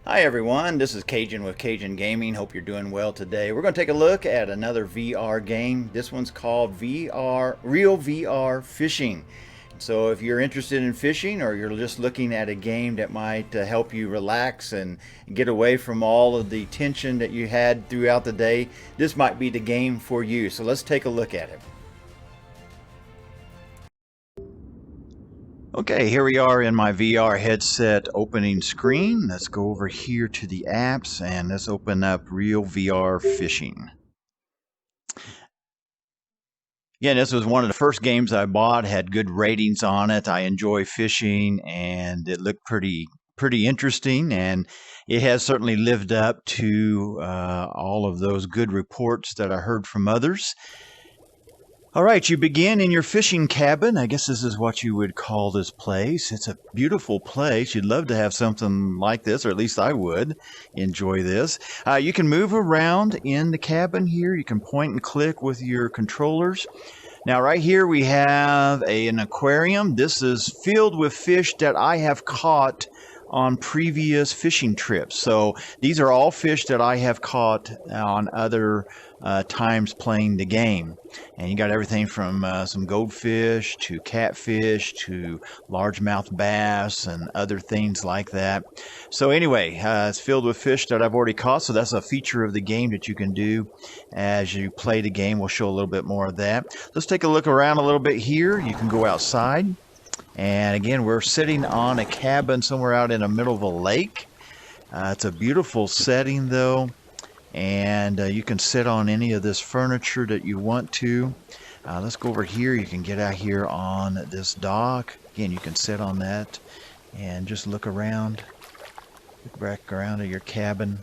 Hi everyone, this is Cajun with Cajun Gaming. Hope you're doing well today. We're going to take a look at another VR game. This one's called Real VR Fishing. So if you're interested in fishing or you're just looking at a game that might help you relax and get away from all of the tension that you had throughout the day, this might be the game for you. So let's take a look at it. Okay, here we are in my VR headset opening screen. Let's go over here to the apps and let's open up Real VR Fishing. Again, this was one of the first games I bought, had good ratings on it. I enjoy fishing and it looked pretty interesting, and it has certainly lived up to all of those good reports that I heard from others. All right, you begin in your fishing cabin. I guess this is what you would call this place. It's a beautiful place. You'd love to have something like this, or at least I would enjoy this. You can move around in the cabin here. You can point and click with your controllers. Now, right here we have an aquarium. This is filled with fish that I have caught on previous fishing trips. So these are all fish that I have caught on other times playing the game. And you got everything from some goldfish to catfish to largemouth bass and other things like that. So anyway, it's filled with fish that I've already caught. So that's a feature of the game that you can do as you play the game. We'll show a little bit more of that. Let's take a look around a little bit here. You can go outside. And again, we're sitting on a cabin somewhere out in the middle of a lake. It's a beautiful setting though. And you can sit on any of this furniture that you want to. Let's go over here. You can get out here on this dock. Again, you can sit on that and just look around. Look back around at your cabin.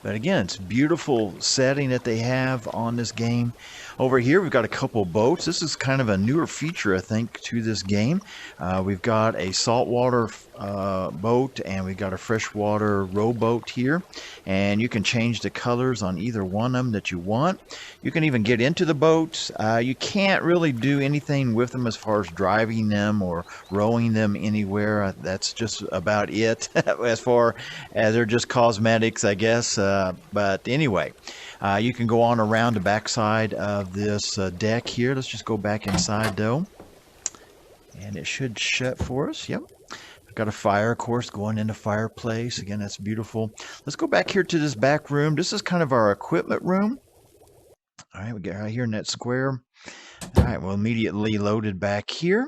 But again, it's a beautiful setting that they have on this game. Over here, we've got a couple boats. This is kind of a newer feature, I think, to this game. We've got a saltwater boat and we've got a freshwater rowboat here. And you can change the colors on either one of them that you want. You can even get into the boats. You can't really do anything with them as far as driving them or rowing them anywhere. That's just about it as far as they're just cosmetics, I guess. But anyway, you can go on around the backside of this deck here. Let's just go back inside though. And it should shut for us. Yep. Got a fire, of course, going in the fireplace. Again, that's beautiful. Let's go back here to this back room. This is kind of our equipment room. All right, we get right here in that square. All right, we'll immediately load it back here.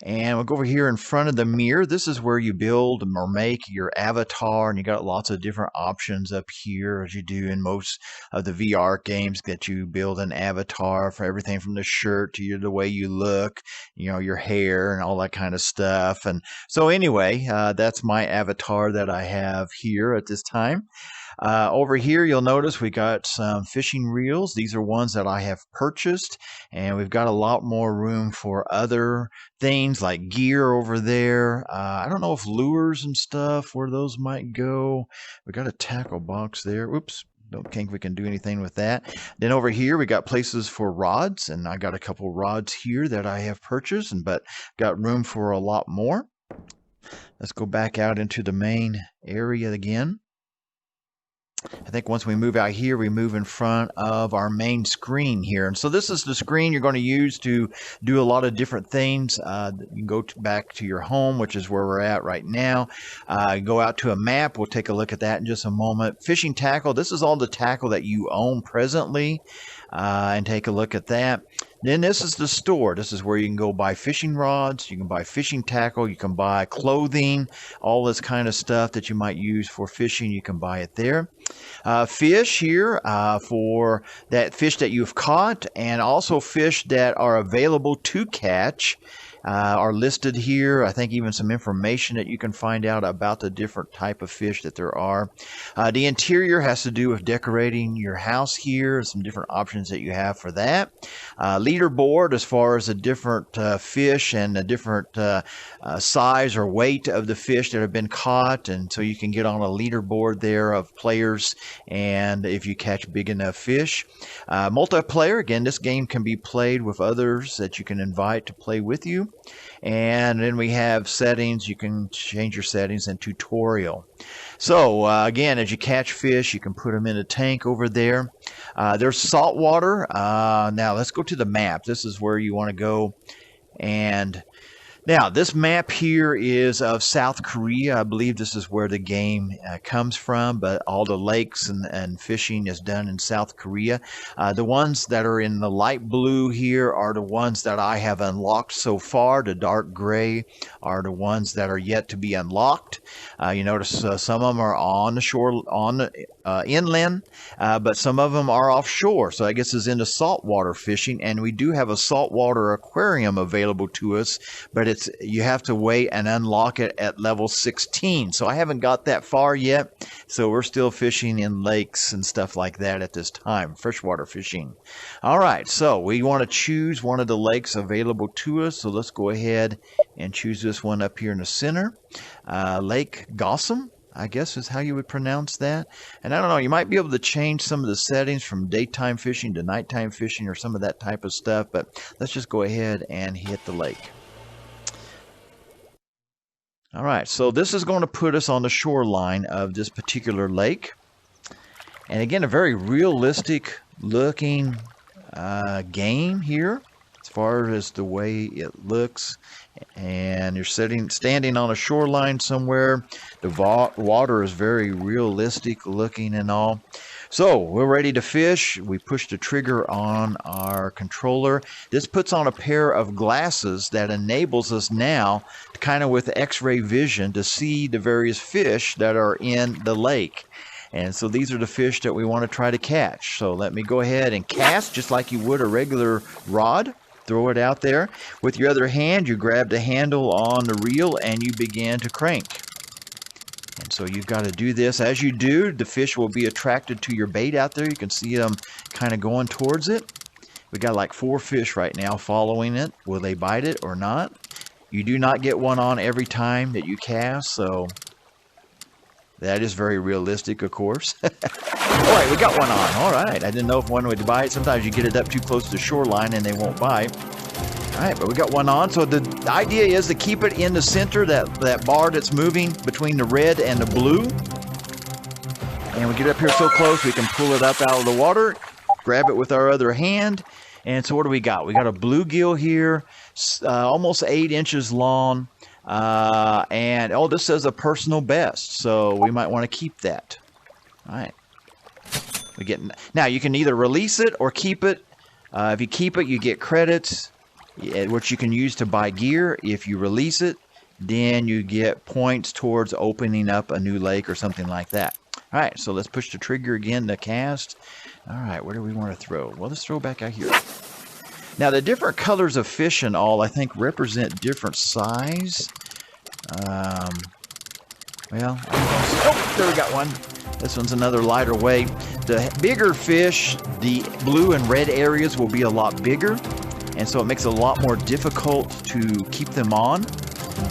And we'll go over here in front of the mirror. This is where you build or make your avatar, and you got lots of different options up here, as you do in most of the VR games, that you build an avatar for everything from the shirt to the way you look, you know, your hair and all that kind of stuff. And so anyway, that's my avatar that I have here at this time. Over here, you'll notice we got some fishing reels. These are ones that I have purchased, and we've got a lot more room for other things like gear over there. I don't know if lures and stuff, where those might go. We got a tackle box there. Oops. Don't think we can do anything with that. Then over here, we got places for rods, and I got a couple rods here that I have purchased, but got room for a lot more. Let's go back out into the main area again. I think once we move out here, we move in front of our main screen here. And so this is the screen you're going to use to do a lot of different things. You can go back to your home, which is where we're at right now. Go out to a map. We'll take a look at that in just a moment. Fishing tackle. This is all the tackle that you own presently. And take a look at that. Then this is the store. This is where you can go buy fishing rods, you can buy fishing tackle, you can buy clothing, all this kind of stuff that you might use for fishing. You can buy it there. Fish here for that fish that you've caught, and also fish that are available to catch. Are listed here. I think even some information that you can find out about the different type of fish that there are. The interior has to do with decorating your house here. Some different options that you have for that. Leaderboard as far as the different fish and the different size or weight of the fish that have been caught, and so you can get on a leaderboard there of players players, and if you catch big enough fish. Multiplayer, again, this game can be played with others that you can invite to play with you. And then we have settings. You can change your settings and tutorial. So again, as you catch fish, you can put them in a tank over there. There's saltwater. Now let's go to the map. This is where you want to go. And now this map here is of South Korea. I believe this is where the game comes from, but all the lakes and fishing is done in South Korea. The ones that are in the light blue here are the ones that I have unlocked so far. The dark gray are the ones that are yet to be unlocked. You notice some of them are on the shore, on the inland, but some of them are offshore. So I guess it's into saltwater fishing, and we do have a saltwater aquarium available to us, but you have to wait and unlock it at level 16. So I haven't got that far yet. So we're still fishing in lakes and stuff like that at this time, freshwater fishing. All right, so we want to choose one of the lakes available to us. So let's go ahead and choose this one up here in the center. Lake Gossam, I guess is how you would pronounce that. And I don't know, you might be able to change some of the settings from daytime fishing to nighttime fishing or some of that type of stuff. But let's just go ahead and hit the lake. All right, so this is going to put us on the shoreline of this particular lake. And again, a very realistic looking game here as far as the way it looks. And you're standing on a shoreline somewhere. The water is very realistic looking and all. So we're ready to fish. We push the trigger on our controller. This puts on a pair of glasses that enables us now to kind of with X-ray vision to see the various fish that are in the lake. And so these are the fish that we want to try to catch. So let me go ahead and cast just like you would a regular rod. Throw it out there. With your other hand, you grab the handle on the reel and you begin to crank. And so you've got to do this. As you do, the fish will be attracted to your bait out there. You can see them kind of going towards it. We got like 4 fish right now following it. Will they bite it or not? You do not get one on every time that you cast, so that is very realistic, of course. All right, we got one on. All right, I didn't know if one would bite. Sometimes you get it up too close to the shoreline and they won't bite. All right, but we got one on. So the idea is to keep it in the center, that bar that's moving between the red and the blue. And we get up here so close, we can pull it up out of the water, grab it with our other hand. And so what do we got? We got a bluegill here, almost 8 inches long. And oh, this says a personal best, so we might want to keep that. All right. Now you can either release it or keep it. If you keep it, you get credits, which you can use to buy gear. If you release it, then you get points towards opening up a new lake or something like that. All right, so let's push the trigger again to cast. All right, where do we want to throw? Well, let's throw back out here. Now, the different colors of fish and all, I think, represent different size. Well, oh, there we got one. This one's another lighter weight. The bigger fish, the blue and red areas will be a lot bigger, and so it makes it a lot more difficult to keep them on.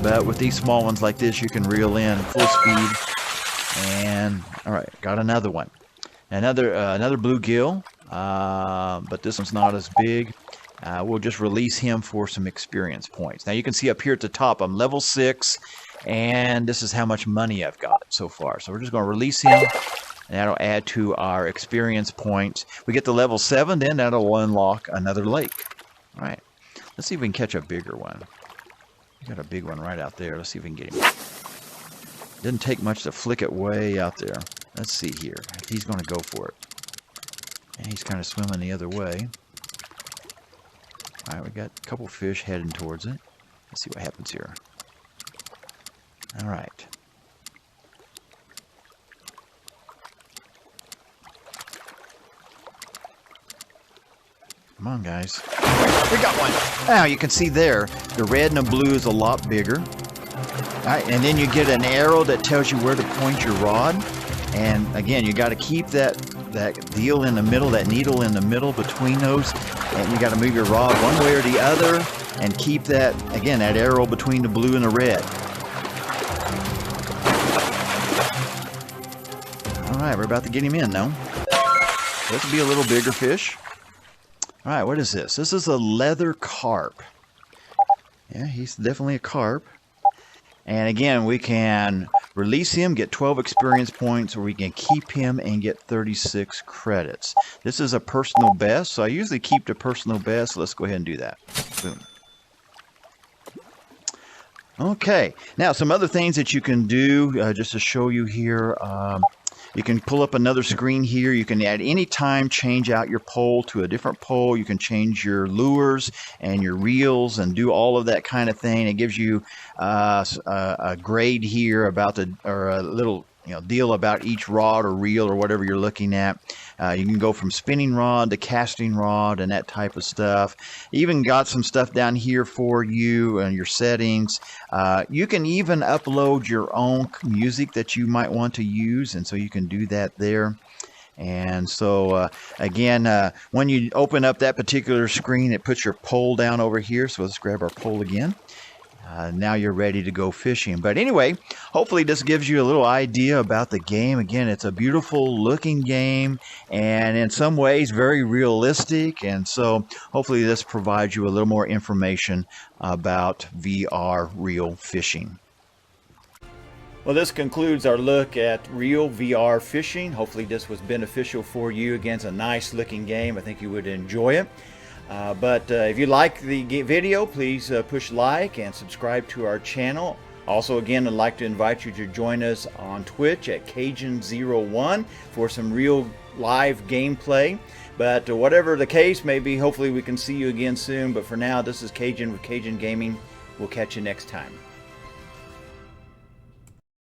But with these small ones like this, you can reel in full speed. And all right, got another one. Another bluegill, but this one's not as big. We'll just release him for some experience points. Now you can see up here at the top, I'm level 6, and this is how much money I've got so far. So we're just going to release him, and that'll add to our experience points. We get to level 7, then that'll unlock another lake. All right, let's see if we can catch a bigger one. We got a big one right out there. Let's see if we can get him. Didn't take much to flick it way out there. Let's see here. He's going to go for it. And he's kind of swimming the other way. All right, we got a couple fish heading towards it. Let's see what happens here. All right. Come on, guys. We got one. Now, you can see there, the red and the blue is a lot bigger. All right, and then you get an arrow that tells you where to point your rod. And again, you got to keep that deal in the middle, that needle in the middle between those. And you got to move your rod one way or the other and keep that, again, that arrow between the blue and the red. All right, we're about to get him in now. This will be a little bigger fish. All right, what is this? This is a leather carp. Yeah, he's definitely a carp. And again, we can release him, get 12 experience points, or we can keep him and get 36 credits. This is a personal best, so I usually keep the personal best. Let's go ahead and do that. Boom. Okay, now some other things that you can do, just to show you here. You can pull up another screen here. You can at any time change out your pole to a different pole. You can change your lures and your reels and do all of that kind of thing. It gives you a grade here about or a little deal about each rod or reel or whatever you're looking at. You can go from spinning rod to casting rod and that type of stuff. Even got some stuff down here for you and your settings. You can even upload your own music that you might want to use, and so you can do that there. And so again, when you open up that particular screen, it puts your pole down over here. So let's grab our pole again. Now you're ready to go fishing. But anyway, hopefully this gives you a little idea about the game. Again, it's a beautiful looking game and in some ways very realistic. And so hopefully this provides you a little more information about VR reel fishing. Well, this concludes our look at reel VR fishing. Hopefully this was beneficial for you. Again, it's a nice looking game. I think you would enjoy it. But if you like the video, please push like and subscribe to our channel. Also, again, I'd like to invite you to join us on Twitch at Cajun01 for some real live gameplay. But whatever the case may be, hopefully we can see you again soon. But for now, this is Cajun with Cajun Gaming. We'll catch you next time.